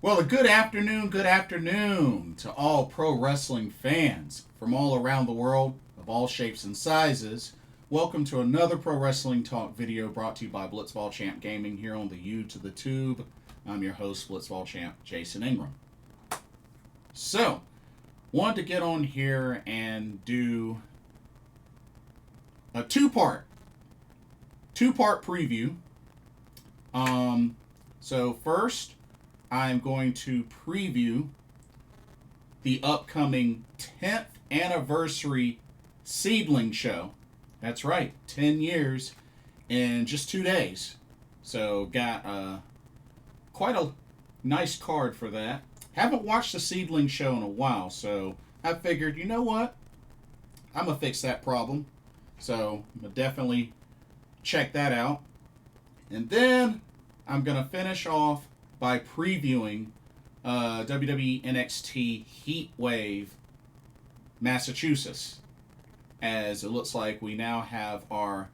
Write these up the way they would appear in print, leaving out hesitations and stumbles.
Well, a good afternoon to all pro wrestling fans from all around the world of all shapes and sizes. Welcome to another Pro Wrestling Talk video brought to you by Blitzball Champ Gaming here on the U to the Tube. I'm your host, Blitzball Champ Jason Ingram. So, wanted to get on here and do a two-part preview. So first, I'm going to preview the upcoming 10th anniversary SEAdLINNNG show. That's right, 10 years in just 2 days. So got quite a nice card for that. Haven't watched the SEAdLINNNG show in a while, so I figured, you know what? I'm going to fix that problem. So I'm going to definitely check that out. And then I'm going to finish off by previewing WWE NXT Heatwave Massachusetts, as it looks like we now have our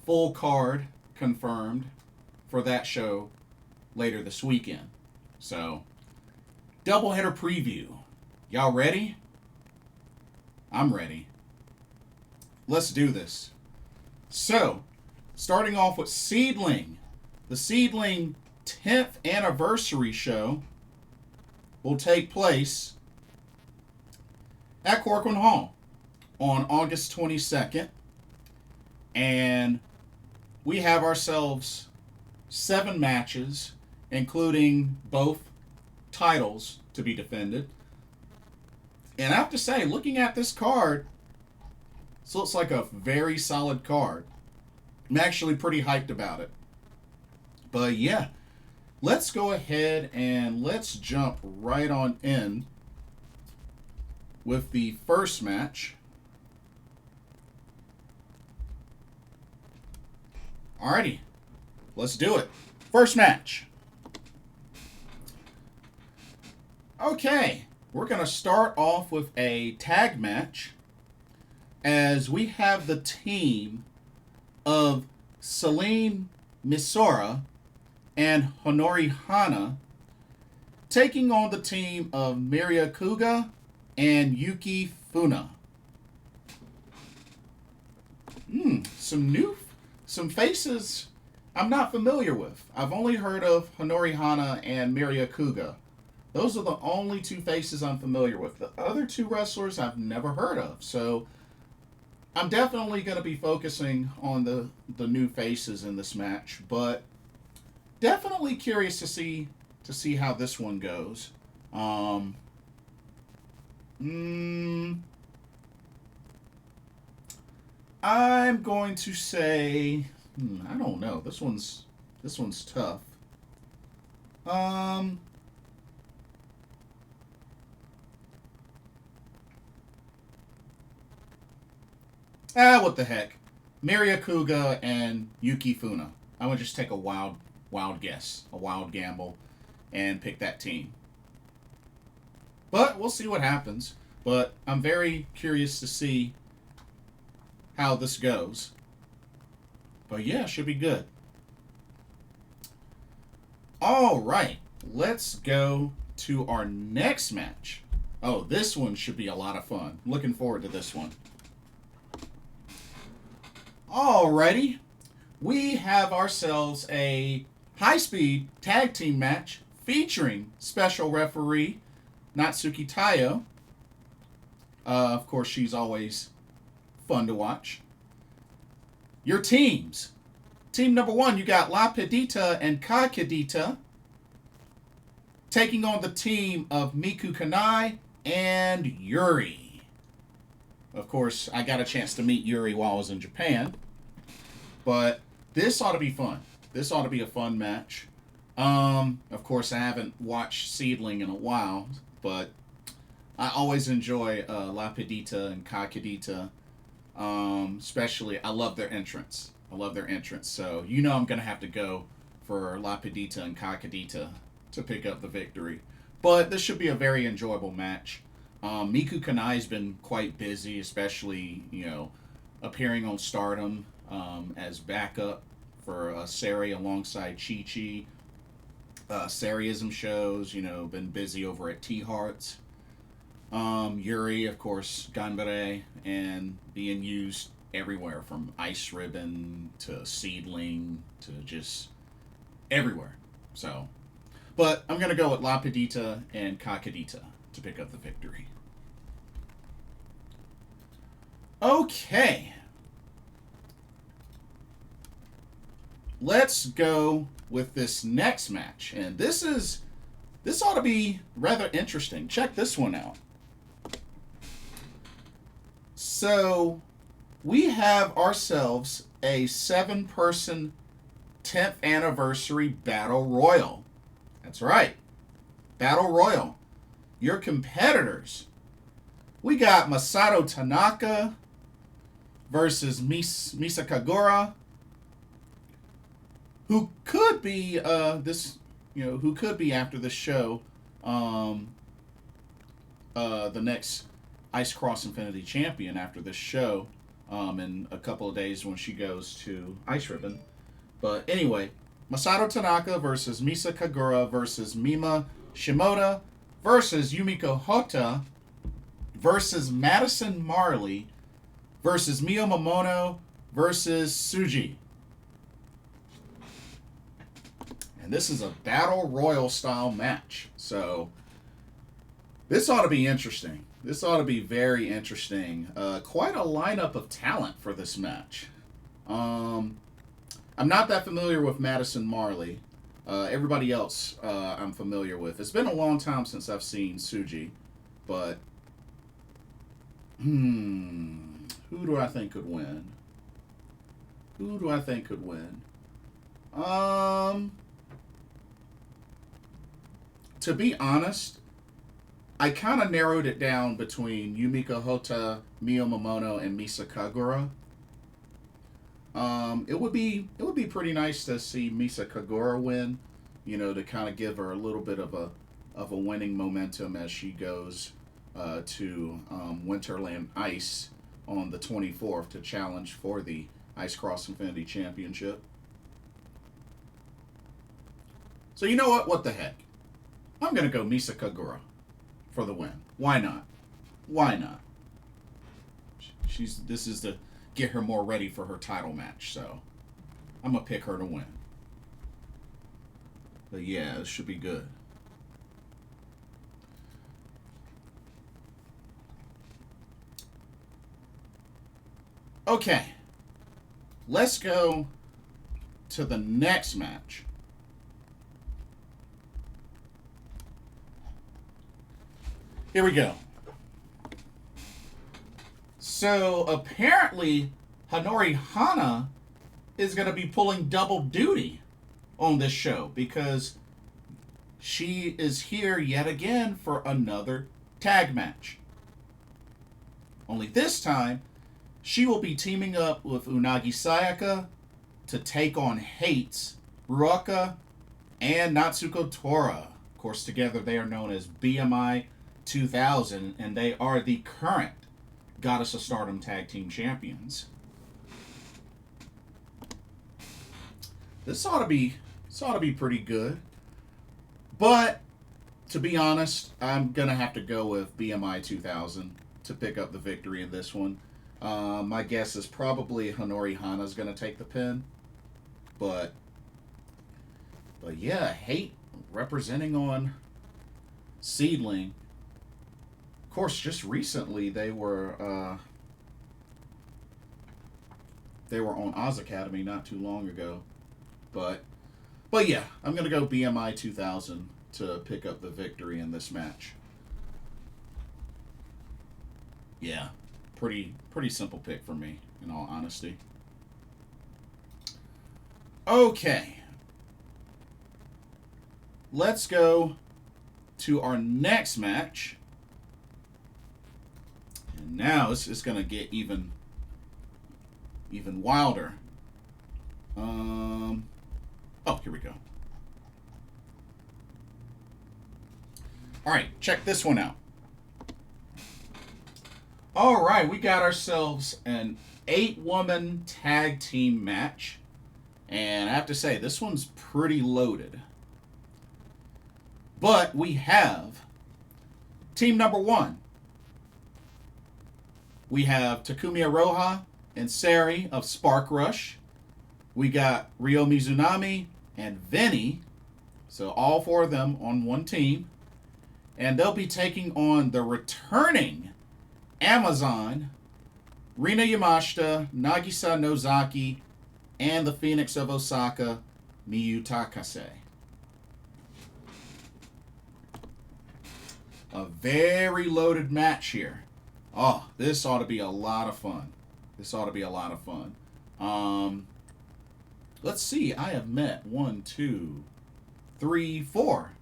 full card confirmed for that show later this weekend. So, doubleheader preview. Y'all ready? I'm ready. Let's do this. So, starting off with SEAdLINNNG. The SEAdLINNNG 10th anniversary show will take place at Corcoran Hall on August 22nd. And we have ourselves 7 matches, including both titles to be defended. And I have to say, looking at this card, this looks like a very solid card. I'm actually pretty hyped about it. But yeah, let's go ahead and let's jump right on in with the first match. Alrighty, let's do it. First match. Okay, we're going to start off with a tag match as we have the team of Selene, Misora, and Honori, Hana taking on the team of Miria, Kouga, and Yuki, Funa. Some faces I'm not familiar with. I've only heard of Honori, Hana, and Miria, Kouga. Those are the only 2 faces I'm familiar with. The other 2 wrestlers I've never heard of. So I'm definitely going to be focusing on the new faces in this match, but definitely curious to see how this one goes. I'm going to say, I don't know. This one's tough. What the heck? Miria, Kouga, and Yuki, Funa. I'm gonna just take a wild guess, a wild gamble, and pick that team. But we'll see what happens. But I'm very curious to see how this goes. But yeah, should be good. All right, let's go to our next match. Oh, this one should be a lot of fun. Looking forward to this one. Alrighty, we have ourselves a high-speed tag team match featuring special referee Natsuko Tayo. Of course, she's always fun to watch. Your teams. Team number 1, you got La Pidita and Kedita taking on the team of Miku, Kanae, and YuuRI. Of course, I got a chance to meet YuuRI while I was in Japan. But this ought to be fun. This ought to be a fun match. Of course, I haven't watched SEAdLINNNG in a while, but I always enjoy La Pidita and Kedita. Especially, I love their entrance. So, you know I'm going to have to go for La Pidita and Kedita to pick up the victory. But this should be a very enjoyable match. Miku Kanae has been quite busy, especially, appearing on Stardom as backup for Sari alongside Chi Chi. Seriesm shows, you know, been busy over at T-Hearts. YuuRI, of course, Ganbare, and being used everywhere from Ice Ribbon to SEAdLINNNG to just everywhere. So, but I'm going to go with La Pidita and Kedita to pick up the victory. Okay. Let's go with this next match. And this ought to be rather interesting. Check this one out. So, we have ourselves a 7-person 10th anniversary Battle Royal. That's right. Battle Royal. Your competitors. We got Masato Tanaka versus Misa Kagura, who could be who could be after the show the next Ice Cross Infinity champion after this show in a couple of days when she goes to Ice Ribbon. But anyway, Masato Tanaka versus Misa Kagura versus Mima Shimoda versus Yumiko Hotta versus Madison Marley versus Momono versus SUGI. And this is a Battle Royal style match. So this ought to be interesting. This ought to be very interesting. Quite a lineup of talent for this match. I'm not that familiar with Madison Marley. Everybody else I'm familiar with. It's been a long time since I've seen SUGI. But, who do I think could win? Who do I think could win? To be honest, I kind of narrowed it down between Yumiko Hotta, Momono, and Misa Kagura. It would be pretty nice to see Misa Kagura win, you know, to kind of give her a little bit of a winning momentum as she goes to Winterland Ice on the 24th to challenge for the Ice Cross Infinity Championship. So you know what? What the heck? I'm going to go Misa Kagura for the win. Why not? Why not? This is to get her more ready for her title match, so I'm going to pick her to win. But yeah, this should be good. Okay. Let's go to the next match. Here we go. So apparently Honori Hana is going to be pulling double duty on this show because she is here yet again for another tag match. Only this time, she will be teaming up with Unagi Sayaka to take on Hates, Ruaka, and Natsuko Tora. Of course, together they are known as BMI 2000, and they are the current Goddess of Stardom Tag Team Champions. This ought to be pretty good. But to be honest, I'm gonna have to go with BMI 2000 to pick up the victory in this one. My guess is probably Honori Hana's gonna take the pin. But yeah, Hate representing on SEAdLINNNG. Of course, just recently they were on Oz Academy not too long ago. But yeah, I'm gonna go BMI 2000 to pick up the victory in this match. Yeah, pretty simple pick for me, in all honesty. Okay, let's go to our next match. And now it's going to get even wilder. Oh, here we go. All right, check this one out. All right, we got ourselves an 8-woman tag team match. And I have to say, this one's pretty loaded. But we have team number 1. We have Takumi Iroha and Sari of Spark Rush. We got Ryo Mizunami and Vinny. So all 4 of them on one team. And they'll be taking on the returning Amazon, Rina Yamashita, Nagisa Nozaki, and the Phoenix of Osaka, Miyu Takase. A very loaded match here. Oh, this ought to be a lot of fun. This ought to be a lot of fun. Let's see. I have met 1, 2, 3, 4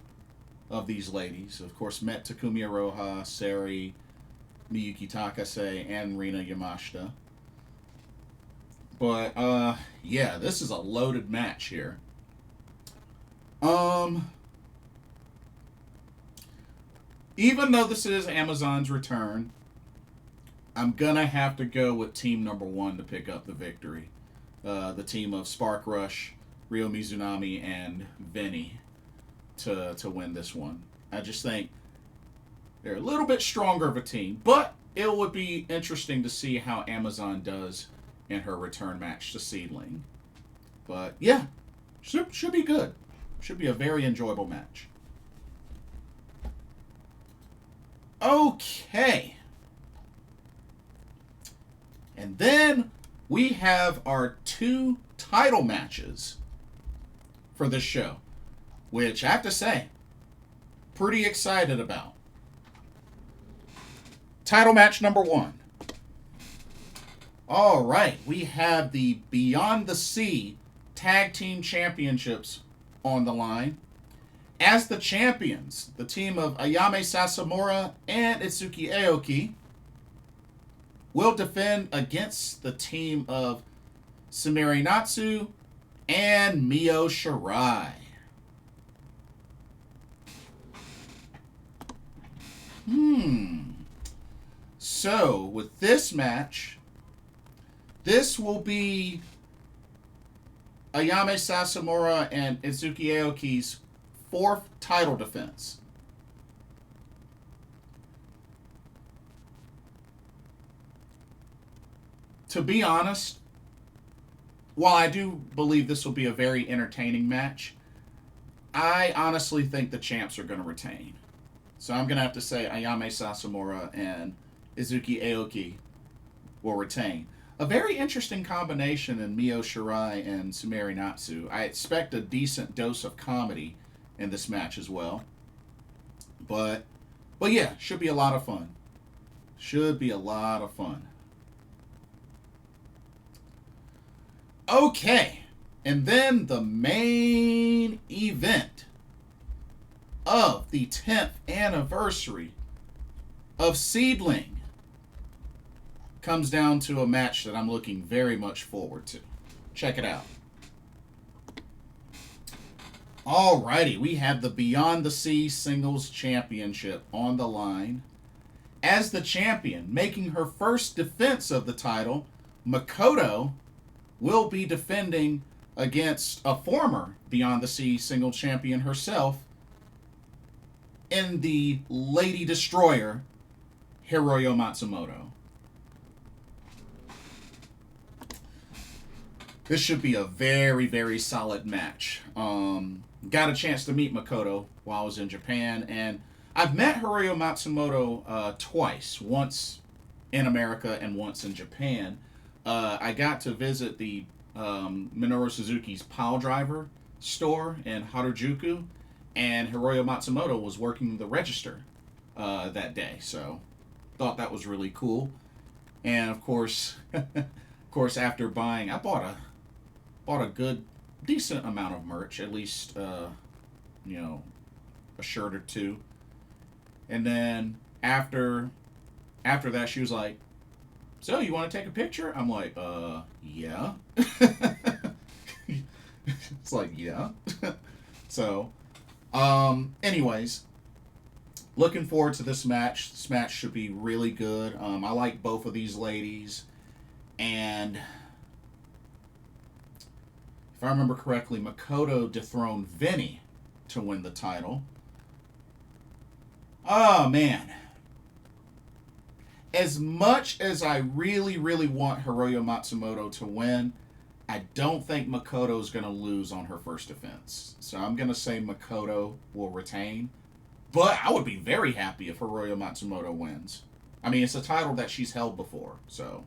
of these ladies. Of course, met Takumi Iroha, Sari, Miyuki Takase, and Rina Yamashita. But, yeah, this is a loaded match here. Even though this is Amazon's return, I'm going to have to go with team number 1 to pick up the victory. The team of Spark Rush, Ryo Mizunami, and Vinny to win this one. I just think they're a little bit stronger of a team, but it would be interesting to see how Amazon does in her return match to SEAdLINNNG. But yeah, should be good. Should be a very enjoyable match. Okay. And then we have our 2 title matches for this show, which I have to say, pretty excited about. Title match number 1. All right, we have the Beyond the Sea Tag Team Championships on the line. As the champions, the team of Ayame Sasamura and Itsuki Aoki will defend against the team of Sumire Natsu and Mio Shirai. So, with this match, this will be Ayame Sasamura and Itsuki Aoki's 4th title defense. To be honest, while I do believe this will be a very entertaining match, I honestly think the champs are going to retain. So I'm going to have to say Ayame Sasamura and Itsuki Aoki will retain. A very interesting combination in Mio Shirai and Sumire Natsu. I expect a decent dose of comedy in this match as well. But yeah, should be a lot of fun. Should be a lot of fun. Okay, and then the main event of the 10th anniversary of SEAdLINNNG comes down to a match that I'm looking very much forward to. Check it out. Alrighty, we have the Beyond the Sea Singles Championship on the line. As the champion, making her first defense of the title, Makoto will be defending against a former Beyond the Sea single champion herself in the Lady Destroyer, Hiroyo Matsumoto. This should be a very, very solid match. Got a chance to meet Makoto while I was in Japan, and I've met Hiroyo Matsumoto twice, once in America and once in Japan. I got to visit the Minoru Suzuki's Pile Driver store in Harajuku, and Hiroyo Matsumoto was working the register that day, so thought that was really cool. And of course, after buying, I bought a good, decent amount of merch, at least a shirt or two. And then after that, she was like, "So, you want to take a picture?" I'm like, yeah. It's like, yeah. So, anyways, looking forward to this match. This match should be really good. I like both of these ladies. And if I remember correctly, Makoto dethroned Vinny to win the title. Oh, man. As much as I really, really want Hiroyo Matsumoto to win, I don't think Makoto's going to lose on her first defense. So I'm going to say Makoto will retain. But I would be very happy if Hiroyo Matsumoto wins. I mean, it's a title that she's held before, so.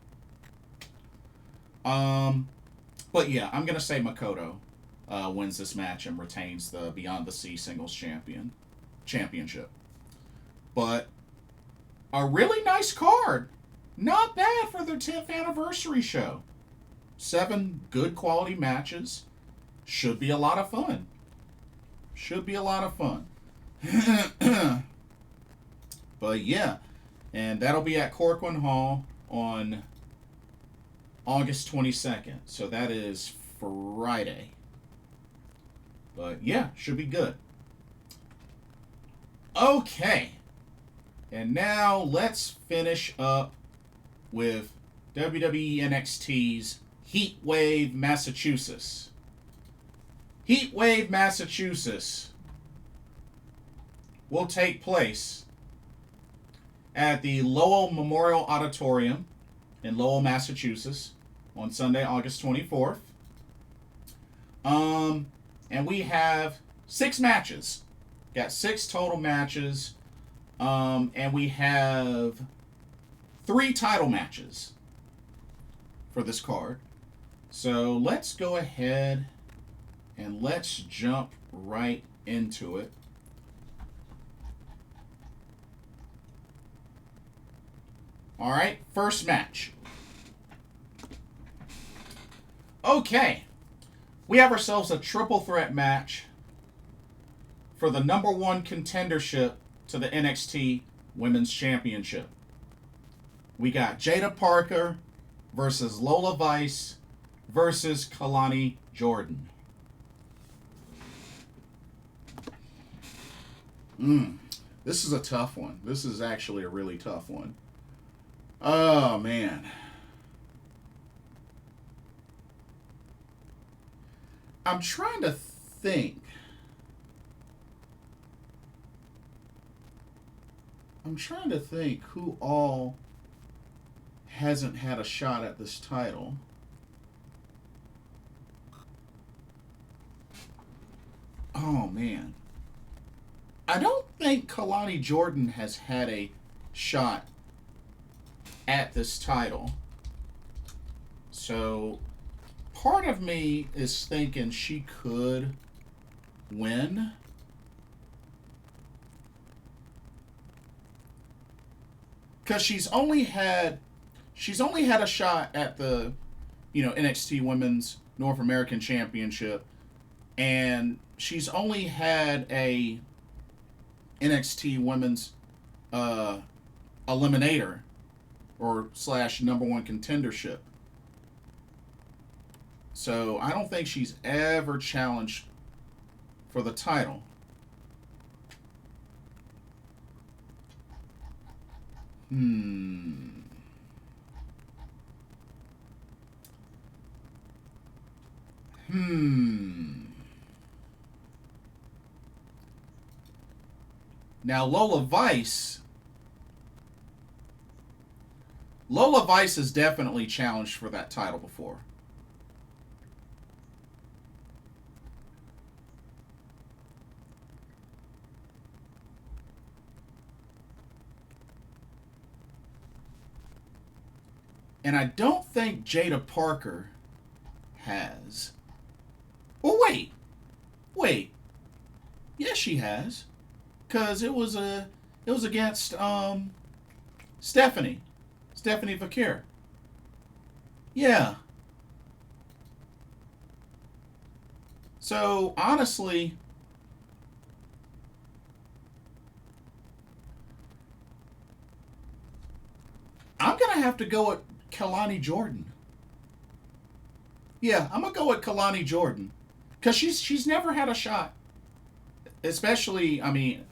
But yeah, I'm going to say Makoto wins this match and retains the Beyond the Sea Singles Championship. But a really nice card. Not bad for their 10th anniversary show. 7 good quality matches. Should be a lot of fun. Should be a lot of fun. But yeah, and that'll be at Corcoran Hall on August 22nd. So that is Friday. But yeah, should be good. Okay. And now let's finish up with WWE NXT's Heatwave Massachusetts. Heatwave Massachusetts will take place at the Lowell Memorial Auditorium in Lowell, Massachusetts on Sunday, August 24th. And we have 6 matches. Got 6 total matches. And we have 3 title matches for this card. So let's go ahead and let's jump right into it. All right, first match. Okay, we have ourselves a triple threat match for the number 1 contendership to the NXT Women's Championship. We got Jada Parker versus Lola Vice versus Kalani Jordan. This is a tough one. This is actually a really tough one. Oh, man. I'm trying to think. Who all hasn't had a shot at this title. Oh, man. I don't think Kalani Jordan has had a shot at this title. So, part of me is thinking she could win. Because she's only had a shot at the, NXT Women's North American Championship, and she's only had a NXT Women's Eliminator or / number 1 contendership. So I don't think she's ever challenged for the title. Now Lola Vice has definitely challenged for that title before. And I don't think Jada Parker has. Well, wait. Yes, she has, because it was against Stephanie Vakir. Yeah. So honestly, I'm gonna have to go with Kalani Jordan. Yeah, I'm gonna go with Kalani Jordan, because she's never had a shot. Especially, I mean,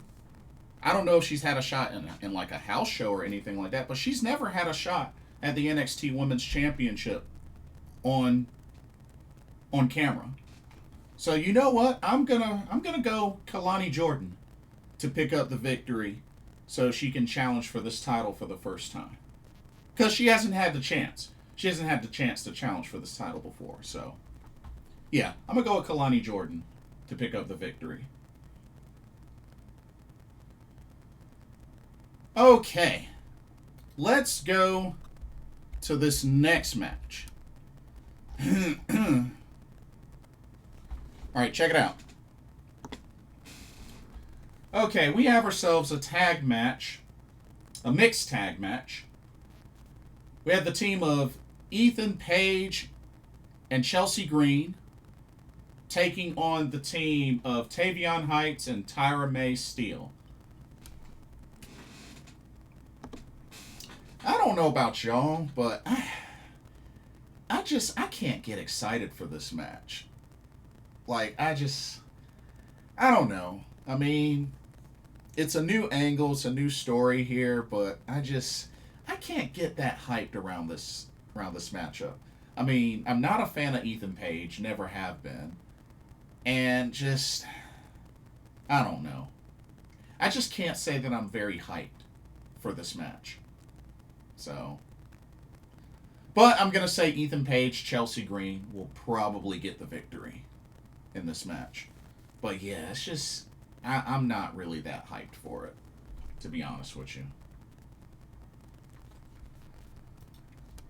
I don't know if she's had a shot in like a house show or anything like that, but she's never had a shot at the NXT Women's Championship on camera. So you know what? I'm gonna go Kalani Jordan to pick up the victory so she can challenge for this title for the first time. Because she hasn't had the chance. She hasn't had the chance to challenge for this title before. So, yeah, I'm going to go with Kalani Jordan to pick up the victory. Okay. Let's go to this next match. All right, check it out. Okay, we have ourselves a tag match, a mixed tag match. We have the team of Ethan Page and Chelsea Green taking on the team of Tavion Heights and Tyra May Steele. I don't know about y'all, but I can't get excited for this match. Like, I don't know. I mean, it's a new angle, it's a new story here, but I can't get that hyped around this matchup. I mean, I'm not a fan of Ethan Page, never have been. And I don't know. I just can't say that I'm very hyped for this match. So, but I'm going to say Ethan Page, Chelsea Green will probably get the victory in this match. But yeah, it's just, I'm not really that hyped for it, to be honest with you.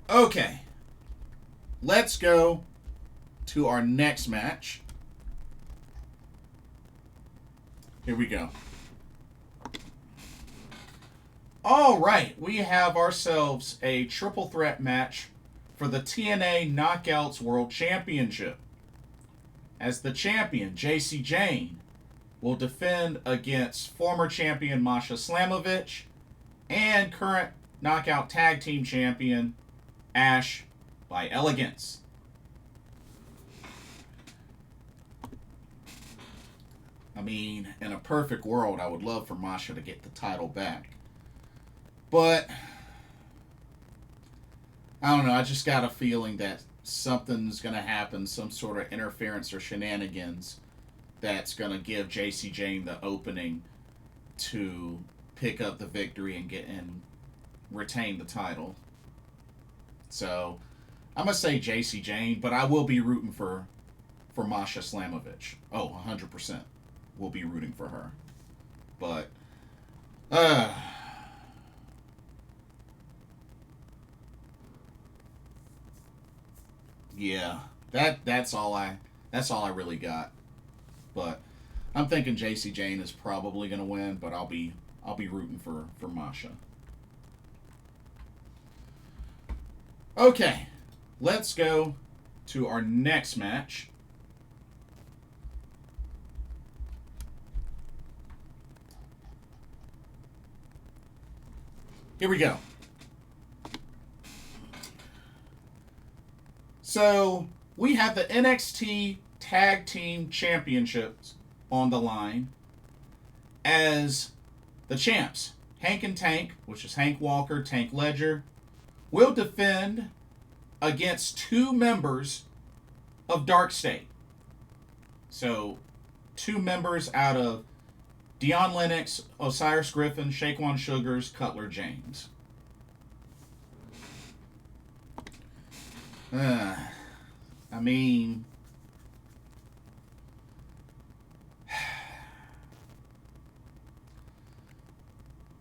Okay, let's go to our next match. Here we go. All right, we have ourselves a triple threat match for the TNA Knockouts World Championship. As the champion, JC Jane will defend against former champion Masha Slamovich and current Knockout Tag Team Champion Ash by Elegance. I mean, in a perfect world, I would love for Masha to get the title back. But, I don't know, I just got a feeling that something's going to happen, some sort of interference or shenanigans that's going to give JC Jane the opening to pick up the victory and retain the title. So, I'm going to say JC Jane, but I will be rooting for Masha Slamovich. Oh, 100%. We'll be rooting for her. But, yeah, that's all I really got. But I'm thinking JC Jane is probably going to win, but I'll be rooting for Masha. Okay, let's go to our next match. Here we go. So, we have the NXT Tag Team Championships on the line as the champs, Hank and Tank, which is Hank Walker, Tank Ledger, will defend against two members of Dark State. So, two members out of Dion Lennox, Osiris Griffin, Shaquan Sugars, Cutler James. I mean,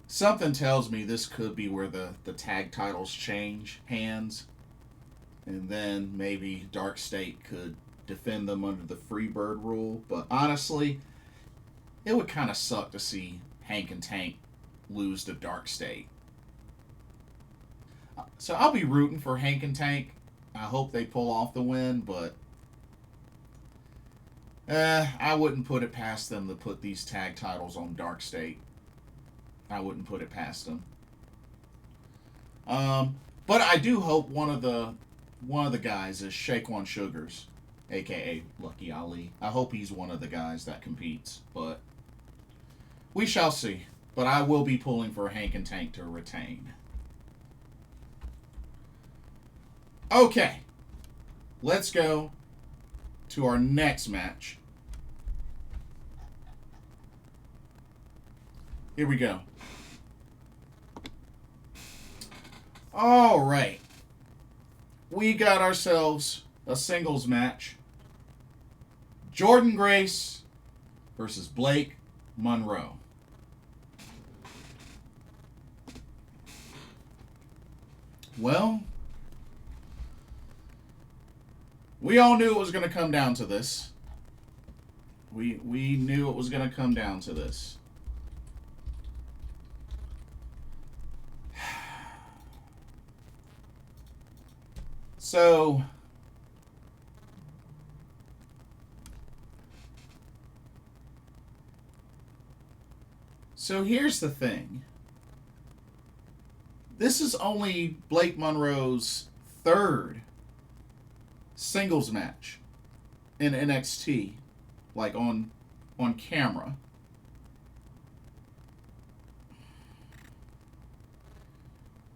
something tells me this could be where the tag titles change hands, and then maybe Dark State could defend them under the Freebird rule. But honestly, it would kind of suck to see Hank and Tank lose to Dark State. So I'll be rooting for Hank and Tank. I hope they pull off the win, but I wouldn't put it past them to put these tag titles on Dark State. I wouldn't put it past them. But I do hope one of the guys is Shaquan Sugars, aka Lucky Ali. I hope he's one of the guys that competes, but we shall see. But I will be pulling for Hank and Tank to retain. Okay, let's go to our next match. Here we go. All right. We got ourselves a singles match. Jordynne Grace versus Blake Monroe. Well, we all knew it was going to come down to this. We knew it was going to come down to this. So, here's the thing. This is only Blake Monroe's third singles match in NXT, like on camera.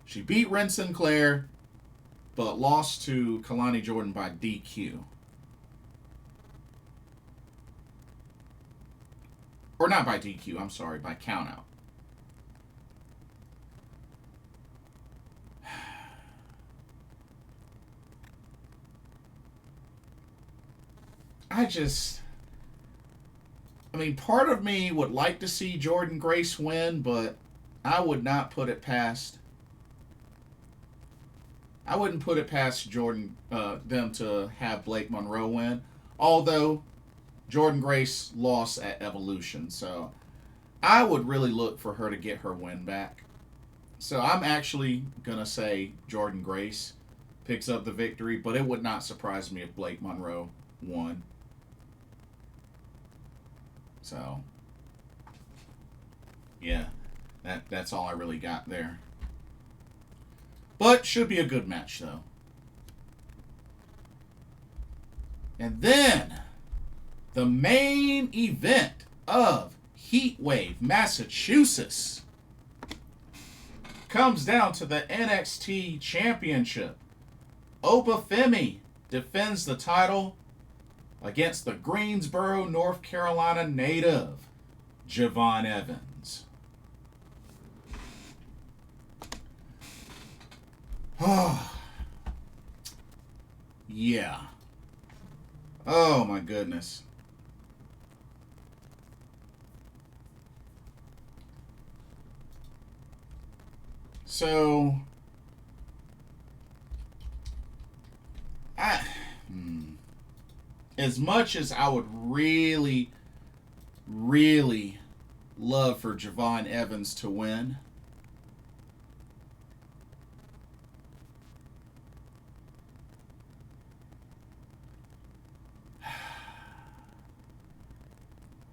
She beat Ren Sinclair, but lost to Kalani Jordan by DQ. Or not by DQ, I'm sorry, by countout. I mean, part of me would like to see Jordynne Grace win, but I would not put it past. I wouldn't put it past them to have Blake Monroe win. Although Jordynne Grace lost at Evolution, so I would really look for her to get her win back. So I'm actually gonna say Jordynne Grace picks up the victory, but it would not surprise me if Blake Monroe won. So, yeah, that's all I really got there. But should be a good match, though. And then, the main event of Heatwave Massachusetts comes down to the NXT Championship. Obafemi defends the title against the Greensboro, North Carolina native, Javon Evans. Oh, yeah. Oh, my goodness. So, as much as I would really, really love for Javon Evans to win,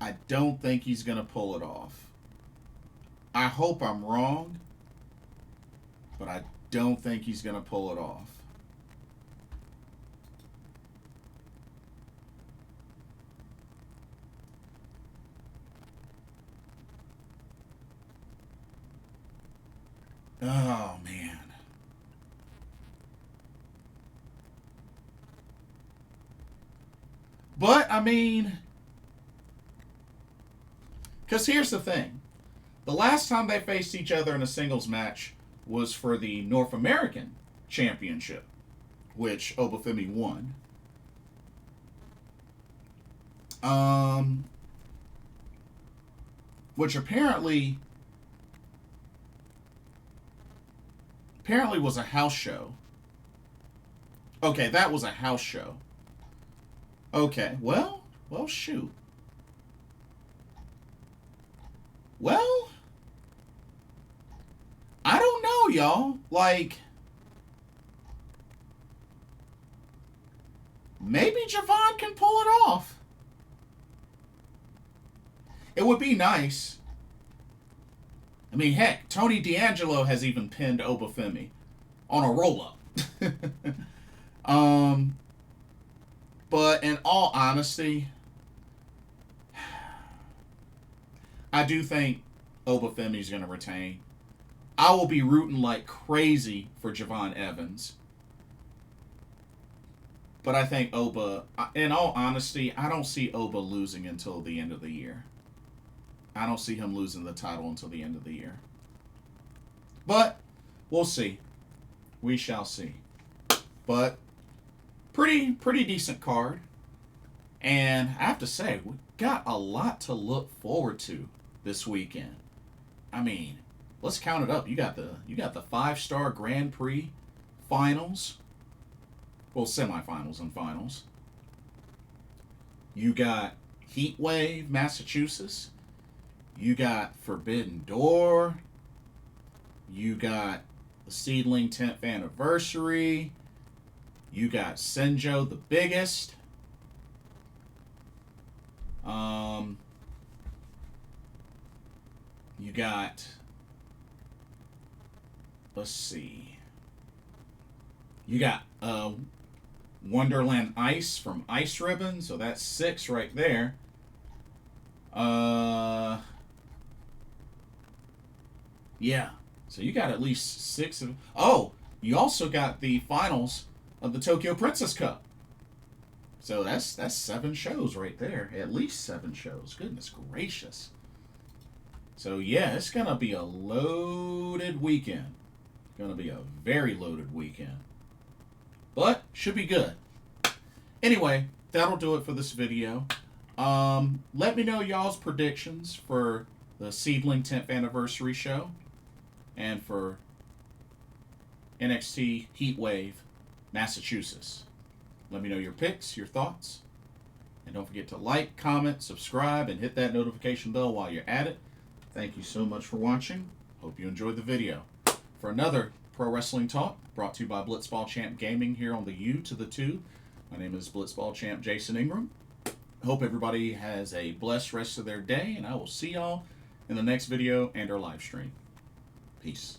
I don't think he's going to pull it off. I hope I'm wrong, but I don't think he's going to pull it off. Oh, man. But, I mean, because here's the thing. The last time they faced each other in a singles match was for the North American Championship, which Obafemi won. Which apparently was a house show. Okay, that was a house show. Okay, well, shoot. Well, I don't know, y'all. Like, maybe Javon can pull it off. It would be nice. I mean, heck, Tony D'Angelo has even pinned Obafemi on a roll-up. But in all honesty, I do think Obafemi's going to retain. I will be rooting like crazy for Javon Evans. But I think Oba, in all honesty, I don't see Oba losing until the end of the year. I don't see him losing the title until the end of the year. But we'll see. We shall see. But pretty decent card. And I have to say, we got a lot to look forward to this weekend. I mean, let's count it up. You got the 5-star Grand Prix finals. Well, semifinals and finals. You got Heatwave Massachusetts. You got Forbidden Door. You got the SEAdLINNNG 10th anniversary. You got Senjo the Biggest. You got, let's see. You got Wonderland Ice from Ice Ribbon, so that's 6 right there. Yeah. So you got at least 6 of... Oh, you also got the finals of the Tokyo Princess Cup. So that's 7 shows right there. At least 7 shows. Goodness gracious. So yeah, it's going to be a loaded weekend. Going to be a very loaded weekend. But should be good. Anyway, that'll do it for this video. Let me know y'all's predictions for the SEAdLINNNG 10th anniversary show and for NXT Heatwave Massachusetts. Let me know your picks, your thoughts. And don't forget to like, comment, subscribe, and hit that notification bell while you're at it. Thank you so much for watching. Hope you enjoyed the video. For another Pro Wrestling Talk, brought to you by Blitzball Champ Gaming here on the U to the 2. My name is Blitzball Champ Jason Ingram. Hope everybody has a blessed rest of their day, and I will see y'all in the next video and our live stream. Peace.